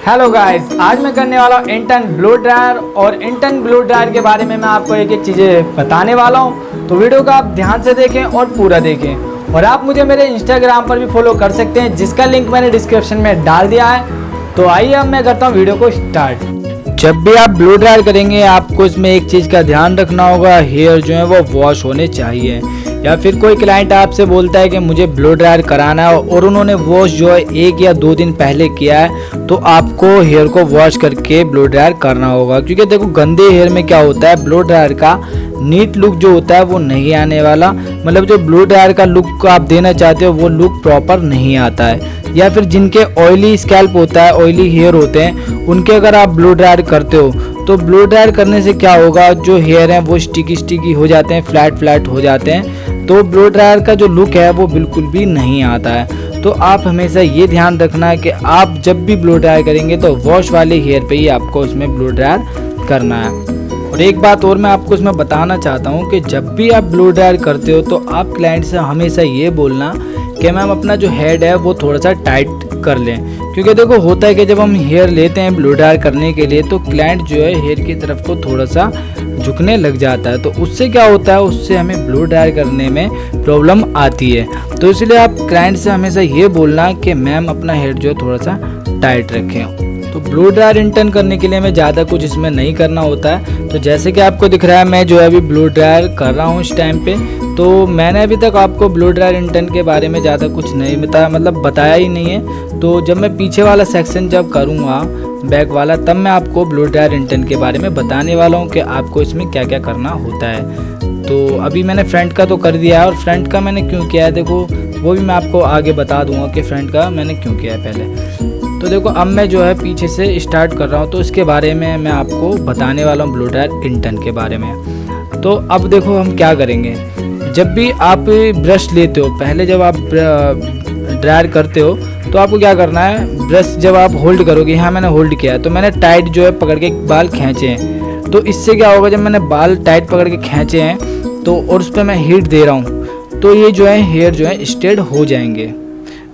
Hello guys, आज मैं करने वाला हूँ इंटन ब्लो ड्रायर और इंटन ब्लो ड्रायर के बारे में मैं आपको एक एक चीज़ें बताने वाला हूँ। तो वीडियो को आप ध्यान से देखें और पूरा देखें। और आप मुझे मेरे इंस्टाग्राम पर भी फॉलो कर सकते हैं, जिसका लिंक मैंने डिस्क्रिप्शन में डाल दिया है। तो आइए अब मैं करता हूँ वीडियो को स्टार्ट। जब भी आप ब्लो ड्रायर करेंगे आपको इसमें एक चीज़ का ध्यान रखना होगा, हेयर जो है वो वॉश होने चाहिए। या फिर कोई क्लाइंट आपसे बोलता है कि मुझे ब्लो ड्रायर कराना है और उन्होंने वॉश जो है 1 या 2 दिन पहले किया है, तो आपको हेयर को वॉश करके ब्लो ड्रायर करना होगा। क्योंकि देखो गंदे हेयर में क्या होता है, ब्लो ड्रायर का नीट लुक जो होता है वो नहीं आने वाला। मतलब जो ब्लो ड्रायर का लुक आप देना चाहते हो वो लुक प्रॉपर नहीं आता है। या फिर जिनके ऑयली स्कैल्प होता है, ऑयली हेयर होते हैं, उनके अगर आप ब्लो ड्रायर करते हो तो ब्लो ड्रायर करने से क्या होगा, जो हेयर हैं वो स्टिकी हो जाते हैं, फ्लैट हो जाते हैं। तो ब्लो ड्रायर का जो लुक है वो बिल्कुल भी नहीं आता है। तो आप हमेशा ये ध्यान रखना है कि आप जब भी ब्लो ड्रायर करेंगे तो वॉश वाले हेयर पे ही आपको उसमें ब्लो ड्रायर करना है। और एक बात और मैं आपको इसमें बताना चाहता हूँ कि जब भी आप ब्लो ड्रायर करते हो तो आप क्लाइंट से हमेशा ये बोलना कि मैम अपना जो हेड है वो थोड़ा सा टाइट कर लें। क्योंकि देखो होता है कि जब हम हेयर लेते हैं ब्लो ड्रायर करने के लिए तो क्लाइंट जो है हेयर की तरफ को थोड़ा सा झुकने लग जाता है। तो उससे क्या होता है, उससे हमें ब्लो ड्रायर करने में प्रॉब्लम आती है। तो इसलिए आप क्लाइंट से हमेशा ये बोलना कि मैम अपना हेड जो है थोड़ा सा टाइट रखें। तो ब्लो ड्रायर इंटर्न करने के लिए हमें ज़्यादा कुछ इसमें नहीं करना होता है। तो जैसे कि आपको दिख रहा है मैं जो है अभी ब्लो ड्रायर कर रहा हूँ इस टाइम पे। तो मैंने अभी तक आपको ब्लो ड्रायर इंटर्न के बारे में ज़्यादा कुछ नहीं बताया ही नहीं है। तो जब मैं पीछे वाला सेक्शन जब करूँगा बैक वाला, तब मैं आपको ब्लो ड्रायर इंटर्न के बारे में बताने वाला हूँ कि आपको इसमें क्या क्या करना होता है। तो अभी मैंने फ्रंट का तो कर दिया है, और फ्रंट का मैंने क्यों किया है देखो वो भी मैं आपको आगे बता दूंगा कि फ्रंट का मैंने क्यों किया है पहले। तो देखो अब मैं जो है पीछे से स्टार्ट कर रहा हूँ, तो इसके बारे में मैं आपको बताने वाला हूँ ब्लो ड्रायर इंटर्न के बारे में। तो अब देखो हम क्या करेंगे, जब भी आप ब्रश लेते हो, पहले जब आप ड्रायर करते हो तो आपको क्या करना है, ब्रश जब आप होल्ड करोगे, यहाँ मैंने होल्ड किया है तो मैंने टाइट जो है पकड़ के बाल खींचे हैं। तो इससे क्या होगा, जब मैंने बाल टाइट पकड़ के खींचे हैं तो और उस पर मैं हीट दे रहा हूँ तो ये जो है हेयर जो है स्ट्रेट हो जाएंगे।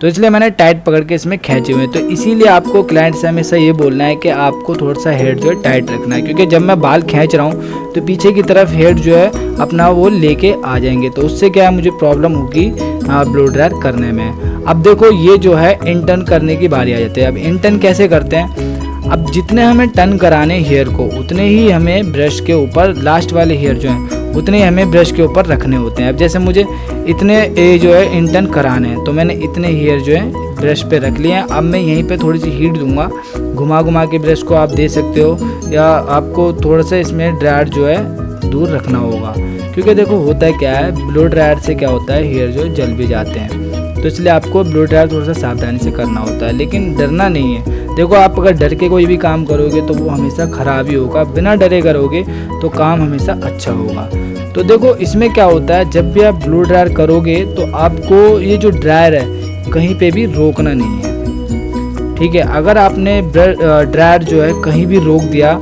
तो इसलिए मैंने टाइट पकड़ के इसमें खींचे हुए हैं। तो इसीलिए आपको क्लाइंट से हमेशा ये बोलना है कि आपको थोड़ा सा हेड जो है टाइट रखना है। क्योंकि जब मैं बाल खींच रहा हूँ तो पीछे की तरफ हेड जो है अपना वो लेके आ जाएंगे। तो उससे क्या है, मुझे प्रॉब्लम होगी ब्लो ड्रायर करने में। अब देखो ये जो है इंटर्न करने की बारी आ जाती है। अब इंटर्न कैसे करते हैं, अब जितने हमें टर्न कराने हेयर को उतने ही हमें ब्रश के ऊपर, लास्ट वाले हेयर जो हैं उतने ही हमें ब्रश के ऊपर रखने होते हैं। अब जैसे मुझे इतने जो है इंटर्न कराने हैं तो मैंने इतने हेयर जो है ब्रश पे रख लिए हैं। अब मैं यहीं पे थोड़ी सी हीट दूंगा, घुमा के ब्रश को आप दे सकते हो, या आपको थोड़ा सा इसमें ड्रायर जो है दूर रखना होगा। क्योंकि देखो होता है क्या है, ब्लो ड्रायर से क्या होता है हेयर जो जल भी जाते हैं। तो इसलिए आपको ब्लो ड्रायर थोड़ा सा सावधानी से करना होता है, लेकिन डरना नहीं है। देखो आप अगर डर के कोई भी काम करोगे तो वो हमेशा ख़राब ही होगा, बिना डरे करोगे तो काम हमेशा अच्छा होगा। तो देखो इसमें क्या होता है, जब भी आप ब्लो ड्रायर करोगे तो आपको ये जो ड्रायर है कहीं पे भी रोकना नहीं है, ठीक है। अगर आपने ड्रायर जो है कहीं भी रोक दिया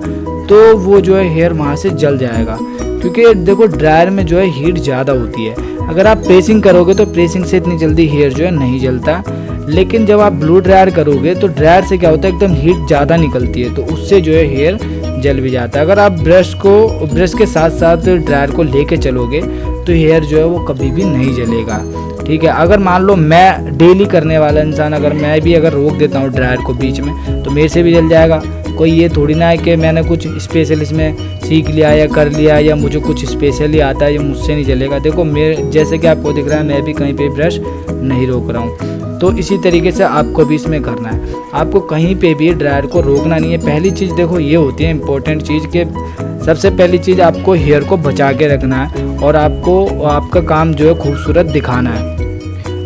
तो वो जो है हेयर वहाँ से जल जाएगा। क्योंकि देखो ड्रायर में जो है हीट ज़्यादा होती है। अगर आप प्रेसिंग करोगे तो प्रेसिंग से इतनी जल्दी हेयर जो है नहीं जलता, लेकिन जब आप ब्लो ड्रायर करोगे तो ड्रायर से क्या होता है, एकदम हीट ज़्यादा निकलती है, तो उससे जो है हेयर जल भी जाता है। अगर आप ब्रश के साथ साथ ड्रायर को लेके चलोगे तो हेयर जो है वो कभी भी नहीं जलेगा, ठीक है। अगर मान लो मैं डेली करने वाला इंसान, अगर मैं भी अगर रोक देता हूँ ड्रायर को बीच में तो मेरे से भी जल जाएगा। कोई ये थोड़ी ना है कि मैंने कुछ स्पेशल इसमें सीख लिया या कर लिया या मुझे कुछ स्पेशल ही आता है, ये मुझसे नहीं जलेगा। देखो मेरे जैसे कि आपको दिख रहा है मैं भी कहीं पे ब्रश नहीं रोक रहा हूँ। तो इसी तरीके से आपको भी इसमें करना है, आपको कहीं पे भी ड्रायर को रोकना नहीं है। पहली चीज़ देखो ये होती है इम्पोर्टेंट चीज़ कि सबसे पहली चीज़ आपको हेयर को बचा के रखना है और आपको आपका काम जो है खूबसूरत दिखाना है।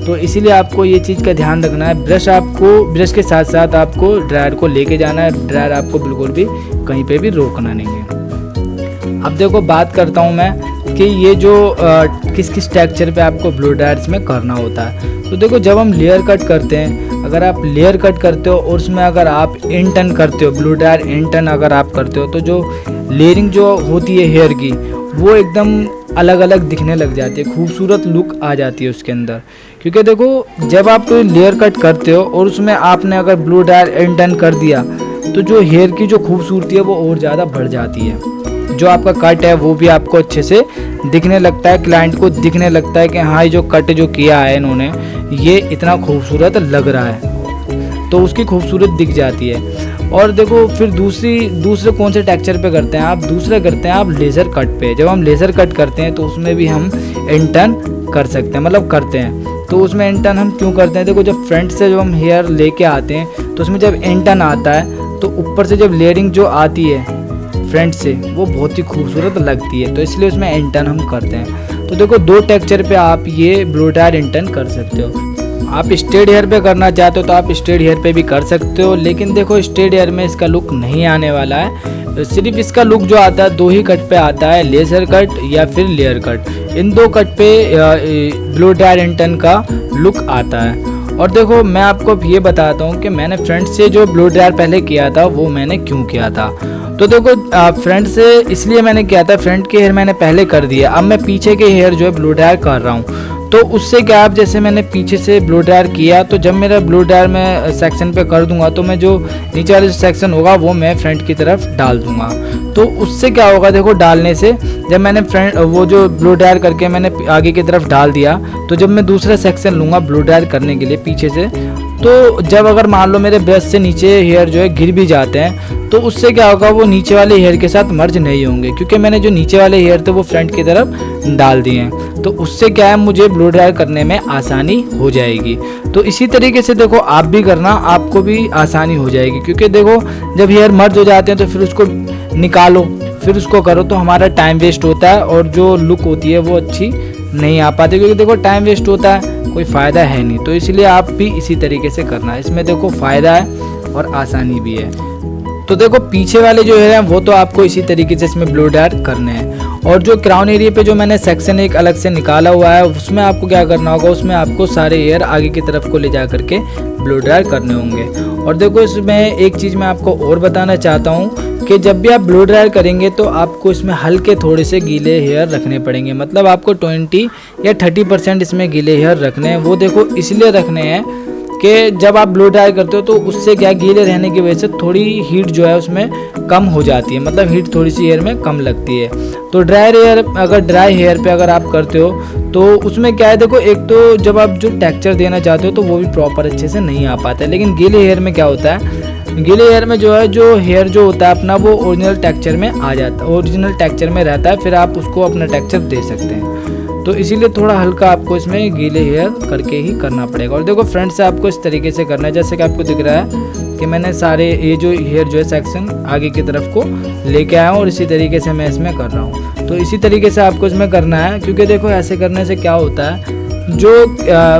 तो इसीलिए आपको ये चीज़ का ध्यान रखना है। ब्रश के साथ साथ आपको ड्रायर को लेके जाना है, ड्रायर आपको बिल्कुल भी कहीं पे भी रोकना नहीं है। अब देखो बात करता हूँ मैं कि ये जो किस टेक्सचर पे आपको ब्लो ड्रायर इसमें करना होता है। तो देखो जब हम लेयर कट करते हैं, अगर आप लेयर कट करते हो और उसमें अगर आप इंटर्न करते हो, ब्लो ड्रायर इंटर्न अगर आप करते हो तो जो लेयरिंग जो होती है हेयर की वो एकदम अलग अलग दिखने लग जाती है, खूबसूरत लुक आ जाती है उसके अंदर। क्योंकि देखो जब आप लेयर कट करते हो और उसमें आपने अगर ब्लो ड्रायर इंटर्न कर दिया तो जो हेयर की जो खूबसूरती है वो और ज़्यादा बढ़ जाती है। जो आपका कट है वो भी आपको अच्छे से दिखने लगता है, क्लाइंट को दिखने लगता है कि हाँ ये जो कट जो किया है इन्होंने ये इतना खूबसूरत लग रहा है, तो उसकी खूबसूरत दिख जाती है। और देखो फिर दूसरे कौन से टेक्सचर पे करते हैं आप, दूसरे करते हैं आप लेज़र कट पे। जब हम लेज़र कट करते हैं तो उसमें भी हम इंटर्न कर सकते हैं, मतलब करते हैं। तो उसमें इंटर्न हम क्यों करते हैं, देखो जब फ्रंट से जब हम हेयर लेके आते हैं तो उसमें जब इंटर्न आता है तो ऊपर से जब लेयरिंग जो आती है फ्रंट से वो बहुत ही खूबसूरत लगती है, तो इसलिए उसमें इंटर्न हम करते हैं। तो देखो 2 टेक्सचर पे आप ये ब्लो ड्रायर इंटर्न कर सकते हो। आप स्ट्रेट हेयर पे करना चाहते हो तो आप स्ट्रेट हेयर पे भी कर सकते हो, लेकिन देखो स्ट्रेट हेयर में इसका लुक नहीं आने वाला है। सिर्फ इसका लुक जो आता है 2 ही कट पे आता है, लेज़र कट या फिर लेयर कट। इन 2 कट पे ब्लो ड्रायर इंटर्न का लुक आता है। और देखो मैं आपको ये बताता हूँ कि मैंने फ्रंट से जो ब्लो ड्रायर पहले किया था वो मैंने क्यों किया था। तो देखो फ्रंट से इसलिए मैंने किया था, फ्रंट के हेयर मैंने पहले कर दिया, अब मैं पीछे के हेयर जो है ब्लो ड्रायर कर रहा हूँ। तो उससे क्या, आप जैसे मैंने पीछे से ब्लो ड्रायर किया तो जब मेरा ब्लो ड्रायर मैं सेक्शन पे कर दूंगा तो मैं जो नीचे वाला सेक्शन होगा वो मैं फ्रंट की तरफ डाल दूंगा। तो उससे क्या होगा, देखो डालने से जब मैंने फ्रंट वो जो ब्लो ड्रायर करके मैंने आगे की तरफ डाल दिया, तो जब मैं दूसरा सेक्शन लूँगा ब्लो ड्रायर करने के लिए पीछे से, तो जब अगर मान लो मेरे ब्रश से नीचे हेयर जो है गिर भी जाते हैं तो उससे क्या होगा, वो नीचे वाले हेयर के साथ मर्ज नहीं होंगे, क्योंकि मैंने जो नीचे वाले हेयर थे वो फ्रंट की तरफ डाल दिए हैं। तो उससे क्या है, मुझे ब्लो ड्रायर करने में आसानी हो जाएगी। तो इसी तरीके से देखो आप भी करना, आपको भी आसानी हो जाएगी। क्योंकि देखो जब हेयर मर्ज हो जाते हैं तो फिर उसको निकालो, फिर उसको करो, तो हमारा टाइम वेस्ट होता है और जो लुक होती है वो अच्छी नहीं आ पाती, क्योंकि देखो टाइम वेस्ट होता है, कोई फ़ायदा है नहीं। तो इसलिए आप भी इसी तरीके से करना, इसमें देखो फ़ायदा है और आसानी भी है। तो देखो पीछे वाले जो है वो तो आपको इसी तरीके से इसमें ब्लो ड्रायर करने हैं। और जो क्राउन एरिया पे जो मैंने सेक्शन एक अलग से निकाला हुआ है उसमें आपको क्या करना होगा, उसमें आपको सारे हेयर आगे की तरफ को ले जा करके ब्लो ड्रायर करने होंगे। और देखो इसमें एक चीज़ मैं आपको और बताना चाहता हूँ कि जब भी आप ब्लो ड्रायर करेंगे तो आपको इसमें हल्के थोड़े से गीले हेयर रखने पड़ेंगे, मतलब आपको 20 या 30% इसमें गीले हेयर रखने हैं। वो देखो इसलिए रखने हैं कि जब आप ब्लो ड्राई करते हो तो उससे क्या, गीले रहने की वजह से थोड़ी हीट जो है उसमें कम हो जाती है, मतलब हीट थोड़ी सी हेयर में कम लगती है। तो ड्राई हेयर पे अगर आप करते हो तो उसमें क्या है, देखो एक तो जब आप जो टेक्सचर देना चाहते हो तो वो भी प्रॉपर अच्छे से नहीं आ पाता है। लेकिन गीले हेयर में क्या होता है, गीले हेयर में जो है जो हेयर जो होता है अपना वो ओरिजिनल टेक्सचर में आ जाता है, ओरिजिनल टेक्सचर में रहता है, फिर आप उसको अपना टेक्सचर दे सकते हैं। तो इसीलिए थोड़ा हल्का आपको इसमें गीले हेयर करके ही करना पड़ेगा। और देखो फ्रंट से आपको इस तरीके से करना है, जैसे कि आपको दिख रहा है कि मैंने सारे ये जो हेयर जो है सेक्शन आगे की तरफ को लेके आया हूँ और इसी तरीके से मैं इसमें कर रहा हूँ। तो इसी तरीके से आपको इसमें करना है, क्योंकि देखो ऐसे करने से क्या होता है, जो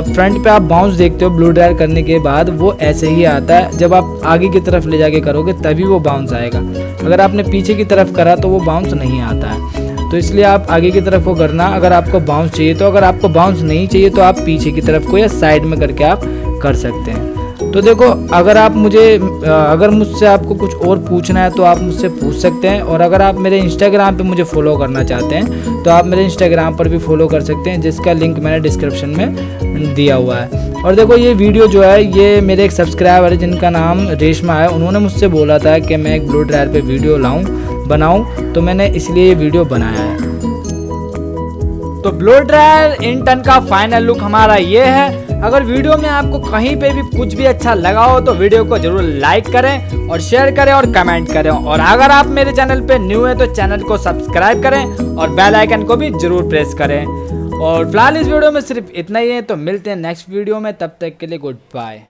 फ्रंट पे आप बाउंस देखते हो ब्लो ड्रायर करने के बाद वो ऐसे ही आता है, जब आप आगे की तरफ ले जाके करोगे तभी वो बाउंस आएगा। अगर आपने पीछे की तरफ करा तो वो बाउंस नहीं आता है। तो इसलिए आप आगे की तरफ को करना अगर आपको बाउंस चाहिए तो, अगर आपको बाउंस नहीं चाहिए तो आप पीछे की तरफ को या साइड में करके आप कर सकते हैं। तो देखो अगर मुझसे आपको कुछ और पूछना है तो आप मुझसे पूछ सकते हैं। और अगर आप मेरे इंस्टाग्राम पे मुझे फॉलो करना चाहते हैं तो आप मेरे इंस्टाग्राम पर भी फॉलो कर सकते हैं, जिसका लिंक मैंने डिस्क्रिप्शन में दिया हुआ है। और देखो ये वीडियो जो है ये मेरे एक सब्सक्राइबर है जिनका नाम रेशमा है, उन्होंने मुझसे बोला था कि मैं एक ब्लो ड्रायर पे वीडियो बनाऊं, तो मैंने इसलिए ये वीडियो बनाया है। तो ब्लो ड्रायर इंटर्न का फाइनल लुक हमारा ये है। अगर वीडियो में आपको कहीं पे भी कुछ भी अच्छा लगा हो तो वीडियो को जरूर लाइक करें और शेयर करें और कमेंट करें। और अगर आप मेरे चैनल पे न्यू है तो चैनल को सब्सक्राइब करें और बेल आइकन को भी जरूर प्रेस करें। और फिलहाल इस वीडियो में सिर्फ इतना ही है, तो मिलते हैं नेक्स्ट वीडियो में, तब तक के लिए गुड बाय।